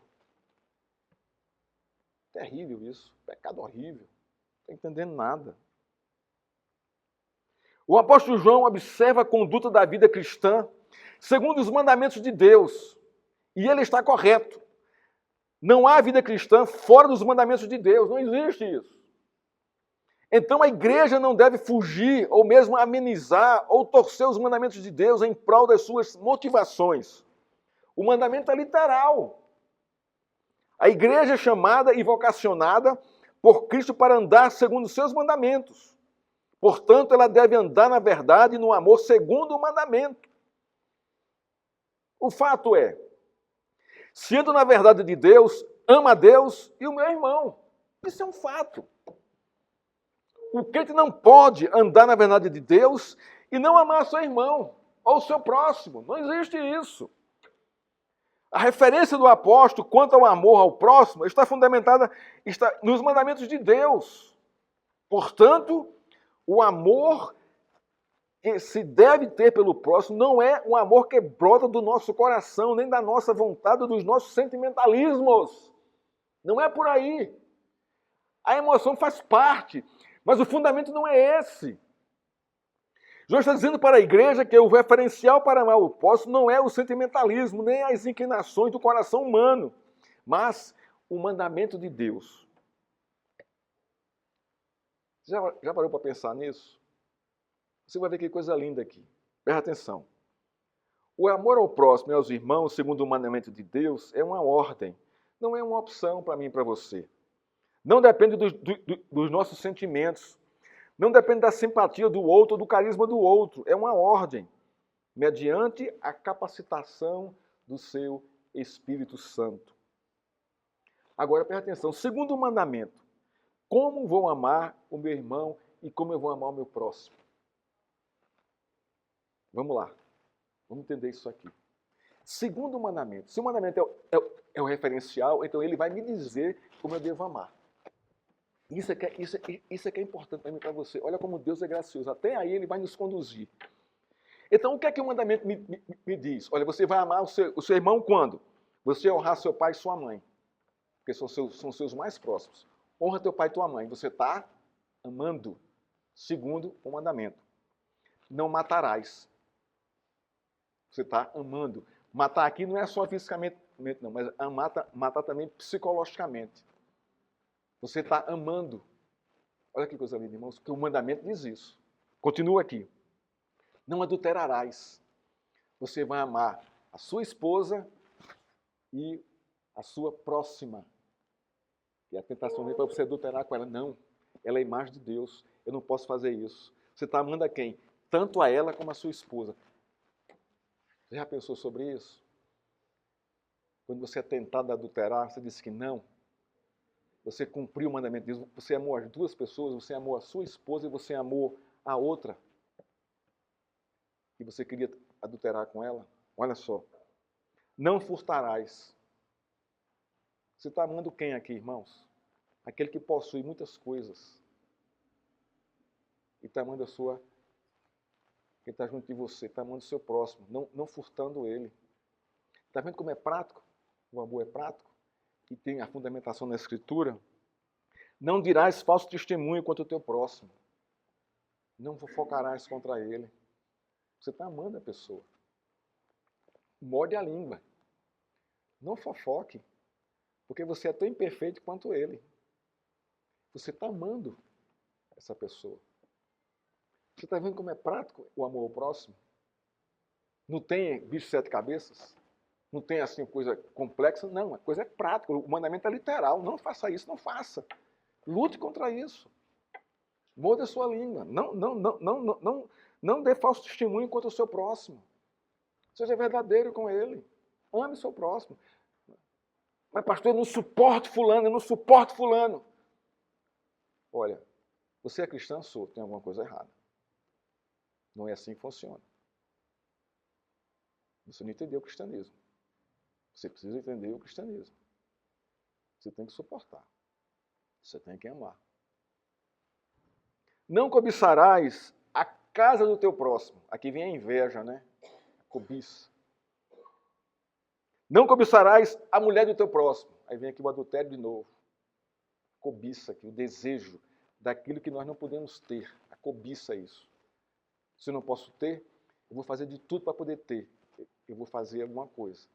Terrível isso. Pecado horrível. Não estou entendendo nada. O apóstolo João observa a conduta da vida cristã segundo os mandamentos de Deus. E ele está correto. Não há vida cristã fora dos mandamentos de Deus. Não existe isso. Então a igreja não deve fugir ou mesmo amenizar ou torcer os mandamentos de Deus em prol das suas motivações. O mandamento é literal. A igreja é chamada e vocacionada por Cristo para andar segundo os seus mandamentos. Portanto, ela deve andar na verdade e no amor segundo o mandamento. O fato é, sendo na verdade de Deus, ama a Deus e o meu irmão. Isso é um fato. O crente não pode andar na verdade de Deus e não amar seu irmão ou seu próximo. Não existe isso. A referência do apóstolo quanto ao amor ao próximo está fundamentada nos mandamentos de Deus. Portanto, o amor que se deve ter pelo próximo não é um amor que brota do nosso coração, nem da nossa vontade, dos nossos sentimentalismos. Não é por aí. A emoção faz parte, mas o fundamento não é esse. João está dizendo para a igreja que o referencial para amar o próximo não é o sentimentalismo, nem as inclinações do coração humano, mas o mandamento de Deus. Já parou para pensar nisso? Você vai ver que coisa linda aqui. Presta atenção. O amor ao próximo e aos irmãos, segundo o mandamento de Deus, é uma ordem. Não é uma opção para mim e para você. Não depende dos nossos sentimentos. Não depende da simpatia do outro ou do carisma do outro. É uma ordem, mediante a capacitação do seu Espírito Santo. Agora, presta atenção. Segundo o mandamento, como vou amar o meu irmão e como eu vou amar o meu próximo? Vamos lá. Vamos entender isso aqui. Segundo o mandamento. Se o mandamento é o referencial, então ele vai me dizer como eu devo amar. Isso é que é importante para mim e para você. Olha como Deus é gracioso. Até aí ele vai nos conduzir. Então, o que é que o mandamento me diz? Olha, você vai amar o seu irmão quando? Você honrar seu pai e sua mãe. Porque são seus mais próximos. Honra teu pai e tua mãe. Você está amando. Segundo o mandamento. Não matarás. Você está amando. Matar aqui não é só fisicamente, não, mas matar também psicologicamente. Você está amando. Olha que coisa linda, irmãos, que o mandamento diz isso. Continua aqui. Não adulterarás. Você vai amar a sua esposa e a sua próxima. E a tentação vem para você adulterar com ela. Não, ela é a imagem de Deus. Eu não posso fazer isso. Você está amando a quem? Tanto a ela como a sua esposa. Você já pensou sobre isso? Quando você é tentado a adulterar, você disse que não. Você cumpriu o mandamento de Deus, você amou as duas pessoas, você amou a sua esposa e você amou a outra. E você queria adulterar com ela? Olha só. Não furtarás. Você está amando quem aqui, irmãos? Aquele que possui muitas coisas. E está amando a sua... Quem está junto de você, está amando o seu próximo, não furtando ele. Está vendo como é prático? O amor é prático? E tem a fundamentação na Escritura. Não dirás falso testemunho contra o teu próximo. Não fofocarás contra ele. Você está amando a pessoa. Morde a língua. Não fofoque. Porque você é tão imperfeito quanto ele. Você está amando essa pessoa. Você está vendo como é prático o amor ao próximo? Não tem bicho de sete cabeças? Não tem assim coisa complexa? Não, a coisa é prática. O mandamento é literal. Não faça isso, não faça. Lute contra isso. Morda a sua língua. Não dê falso testemunho contra o seu próximo. Seja verdadeiro com ele. Ame o seu próximo. Mas, pastor, eu não suporto fulano, eu não suporto fulano. Olha, você é cristão? Sou. Tem alguma coisa errada. Não é assim que funciona. Você não entendeu o cristianismo. Você precisa entender o cristianismo. Você tem que suportar. Você tem que amar. Não cobiçarás a casa do teu próximo. Aqui vem a inveja, né? A cobiça. Não cobiçarás a mulher do teu próximo. Aí vem aqui o adultério de novo. Cobiça aqui, o desejo daquilo que nós não podemos ter. A cobiça é isso. Se eu não posso ter, eu vou fazer de tudo para poder ter. Eu vou fazer alguma coisa.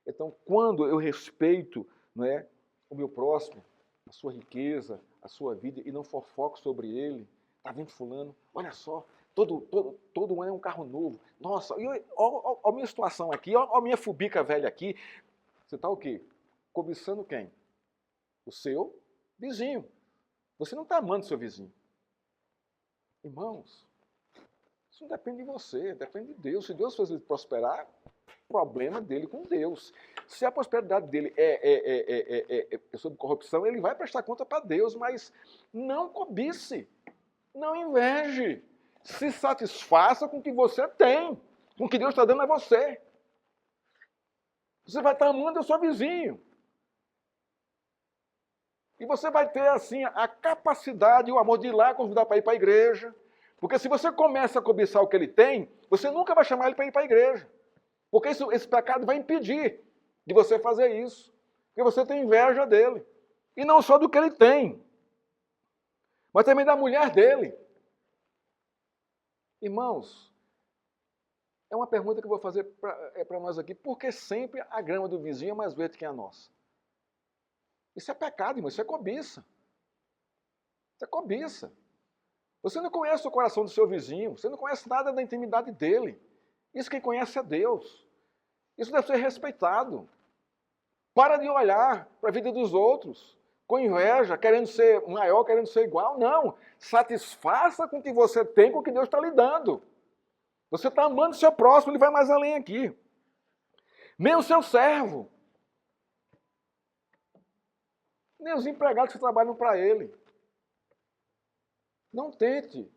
Então, quando eu respeito, não é, o meu próximo, a sua riqueza, a sua vida, e não fofoco sobre ele, está vendo fulano? Olha só, todo ano é um carro novo. Nossa, olha a minha situação aqui, olha a minha fubica velha aqui. Você está o quê? Cobiçando quem? O seu vizinho. Você não está amando o seu vizinho. Irmãos, isso não depende de você, depende de Deus. Se Deus faz ele prosperar, problema dele com Deus. Se a prosperidade dele é sobre corrupção, ele vai prestar conta para Deus, mas não cobice, não inveje. Se satisfaça com o que você tem, com o que Deus está dando a você. Você vai estar amando o seu vizinho. E você vai ter, assim, a capacidade e o amor de ir lá convidar para ir para a igreja. Porque se você começa a cobiçar o que ele tem, você nunca vai chamar ele para ir para a igreja. Porque esse pecado vai impedir de você fazer isso. Porque você tem inveja dele. E não só do que ele tem, mas também da mulher dele. Irmãos, é uma pergunta que eu vou fazer para nós aqui. Por que sempre a grama do vizinho é mais verde que a nossa? Isso é pecado, irmão. Isso é cobiça. Isso é cobiça. Você não conhece o coração do seu vizinho. Você não conhece nada da intimidade dele. Isso quem conhece é Deus. Isso deve ser respeitado. Para de olhar para a vida dos outros com inveja, querendo ser maior, querendo ser igual. Não. Satisfaça com o que você tem, com o que Deus está lhe dando. Você está amando o seu próximo, ele vai mais além aqui. Nem o seu servo. Nem os empregados que trabalham para ele. Não tente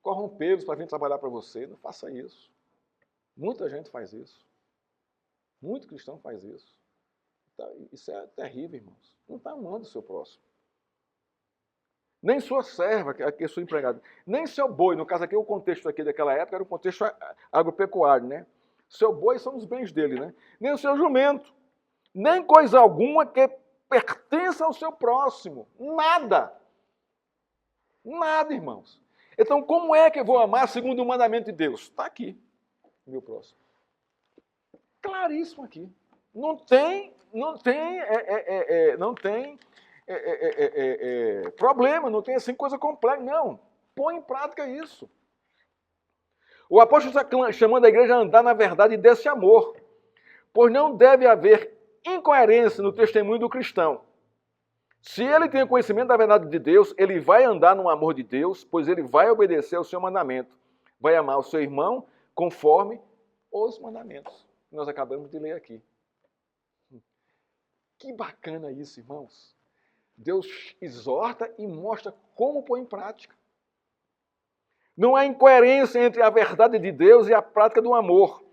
corrompê-los para vir trabalhar para você. Não faça isso. Muita gente faz isso. Muito cristão faz isso. Isso é terrível, irmãos. Não está amando o seu próximo. Nem sua serva, que é sua empregada. Nem seu boi. No caso aqui, o contexto aqui daquela época era um contexto agropecuário, né? Seu boi são os bens dele, né? Nem o seu jumento. Nem coisa alguma que pertença ao seu próximo. Nada. Nada, irmãos. Então, como é que eu vou amar segundo o mandamento de Deus? Está aqui, meu próximo. Claríssimo aqui. Não tem problema, não tem assim coisa complexa. Não. Põe em prática isso. O apóstolo está chamando a igreja a andar na verdade desse amor. Pois não deve haver incoerência no testemunho do cristão. Se ele tem conhecimento da verdade de Deus, ele vai andar no amor de Deus, pois ele vai obedecer ao seu mandamento. Vai amar o seu irmão conforme os mandamentos que nós acabamos de ler aqui. Que bacana isso, irmãos. Deus exorta e mostra como pôr em prática. Não há incoerência entre a verdade de Deus e a prática do amor.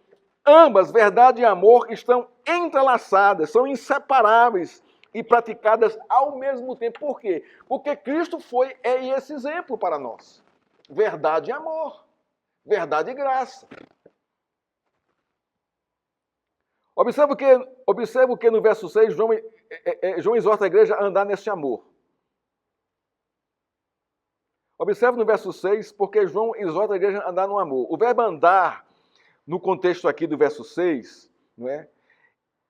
Ambas, verdade e amor, estão entrelaçadas, são inseparáveis e praticadas ao mesmo tempo. Por quê? Porque Cristo é esse exemplo para nós. Verdade e amor. Verdade e graça. Observa que no verso 6, João exorta a igreja a andar nesse amor. Observe no verso 6, porque João exorta a igreja a andar no amor. O verbo andar, no contexto aqui do verso 6, não é?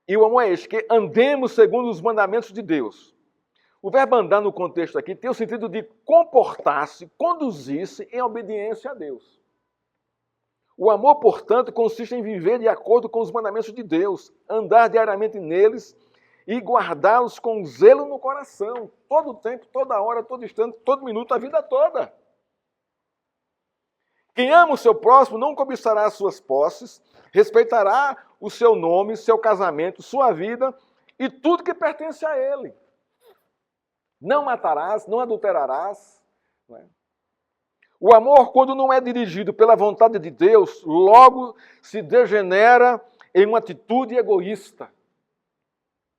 E o amor é este, que andemos segundo os mandamentos de Deus. O verbo andar no contexto aqui tem o sentido de comportar-se, conduzir-se em obediência a Deus. O amor, portanto, consiste em viver de acordo com os mandamentos de Deus, andar diariamente neles e guardá-los com zelo no coração, todo o tempo, toda hora, todo instante, todo minuto, a vida toda. Quem ama o seu próximo não cobiçará as suas posses, respeitará o seu nome, seu casamento, sua vida e tudo que pertence a ele. Não matarás, não adulterarás. Não é? O amor, quando não é dirigido pela vontade de Deus, logo se degenera em uma atitude egoísta.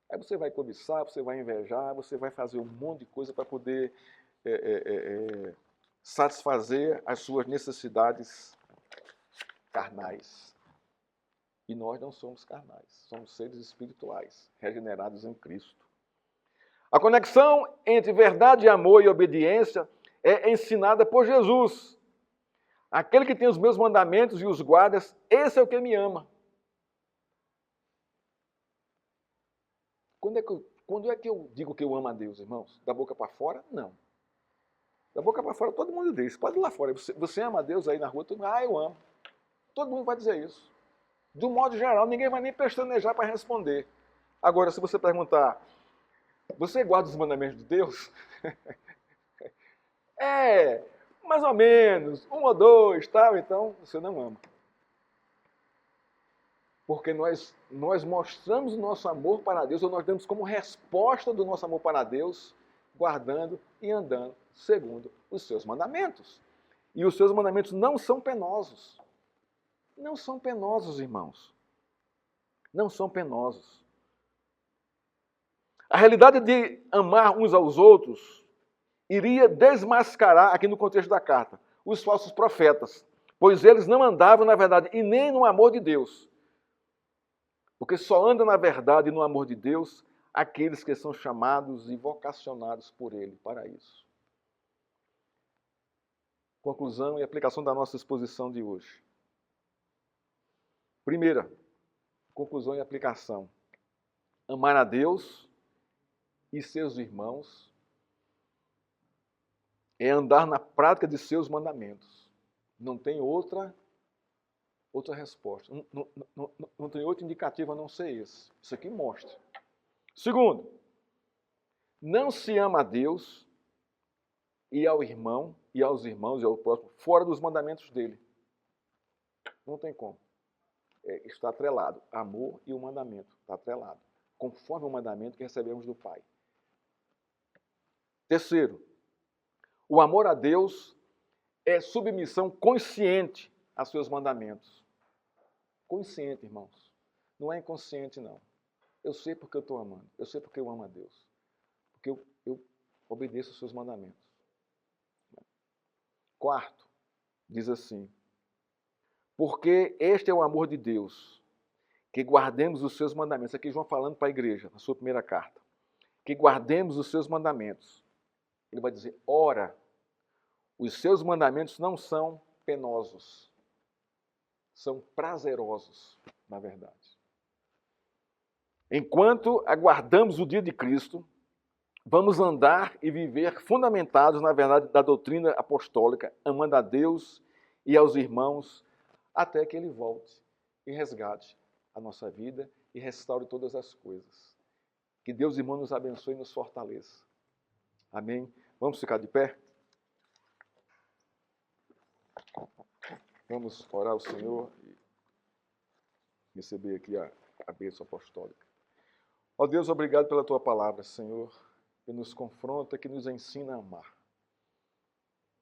Aí você vai cobiçar, você vai invejar, você vai fazer um monte de coisa para poder satisfazer as suas necessidades carnais. E nós não somos carnais, somos seres espirituais, regenerados em Cristo. A conexão entre verdade, amor e obediência é ensinada por Jesus. Aquele que tem os meus mandamentos e os guardas, esse é o que me ama. Quando é que eu digo que eu amo a Deus, irmãos? Da boca para fora? Não. Da boca para fora todo mundo diz. Pode ir lá fora. Você ama a Deus aí na rua? Todo mundo, eu amo. Todo mundo vai dizer isso. Do modo geral, ninguém vai nem pestanejar para responder. Agora, se você perguntar, você guarda os mandamentos de Deus? Mais ou menos, 1 ou 2, tal, então você não ama. Porque nós mostramos o nosso amor para Deus, ou nós damos como resposta do nosso amor para Deus, guardando e andando segundo os seus mandamentos. E os seus mandamentos não são penosos. Não são penosos, irmãos. Não são penosos. A realidade de amar uns aos outros iria desmascarar, aqui no contexto da carta, os falsos profetas, pois eles não andavam na verdade e nem no amor de Deus. Porque só anda na verdade e no amor de Deus aqueles que são chamados e vocacionados por Ele para isso. Conclusão e aplicação da nossa exposição de hoje. Primeira, conclusão e aplicação. Amar a Deus e seus irmãos é andar na prática de seus mandamentos. Não tem outra resposta. Não tem outro indicativo a não ser esse. Isso aqui mostra. Segundo, não se ama a Deus e ao irmão, e aos irmãos e ao próximo, fora dos mandamentos dele. Não tem como. Está atrelado. Amor e o mandamento. Está atrelado. Conforme o mandamento que recebemos do Pai. Terceiro, o amor a Deus é submissão consciente a seus mandamentos. Consciente, irmãos. Não é inconsciente, não. Eu sei porque eu estou amando. Eu sei porque eu amo a Deus. Porque eu obedeço aos seus mandamentos. Quarto, diz assim: porque este é o amor de Deus, que guardemos os seus mandamentos. Aqui João falando para a igreja, na sua primeira carta. Que guardemos os seus mandamentos. Ele vai dizer, ora, os seus mandamentos não são penosos, são prazerosos, na verdade. Enquanto aguardamos o dia de Cristo, vamos andar e viver fundamentados na verdade da doutrina apostólica, amando a Deus e aos irmãos, até que Ele volte e resgate a nossa vida e restaure todas as coisas. Que Deus, irmão, nos abençoe e nos fortaleça. Amém? Vamos ficar de pé? Vamos orar ao Senhor e receber aqui a bênção apostólica. Ó Deus, obrigado pela Tua palavra, Senhor, que nos confronta, que nos ensina a amar.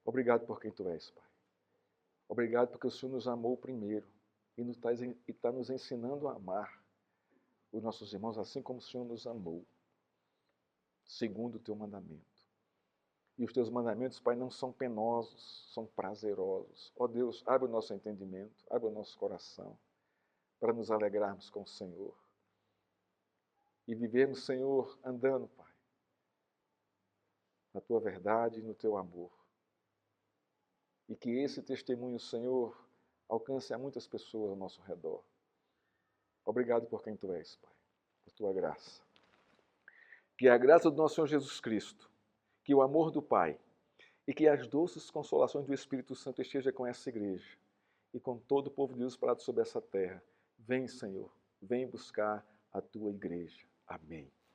Obrigado por quem Tu és, Pai. Obrigado porque o Senhor nos amou primeiro e está nos ensinando a amar os nossos irmãos assim como o Senhor nos amou, segundo o Teu mandamento. E os Teus mandamentos, Pai, não são penosos, são prazerosos. Ó Deus, abre o nosso entendimento, abre o nosso coração, para nos alegrarmos com o Senhor. E vivermos, Senhor, andando, Pai, na Tua verdade e no Teu amor. E que esse testemunho, Senhor, alcance a muitas pessoas ao nosso redor. Obrigado por quem Tu és, Pai, por Tua graça. Que a graça do nosso Senhor Jesus Cristo, que o amor do Pai e que as doces consolações do Espírito Santo esteja com essa igreja e com todo o povo de Deus parado sobre essa terra. Vem, Senhor, vem buscar a Tua igreja. Amém.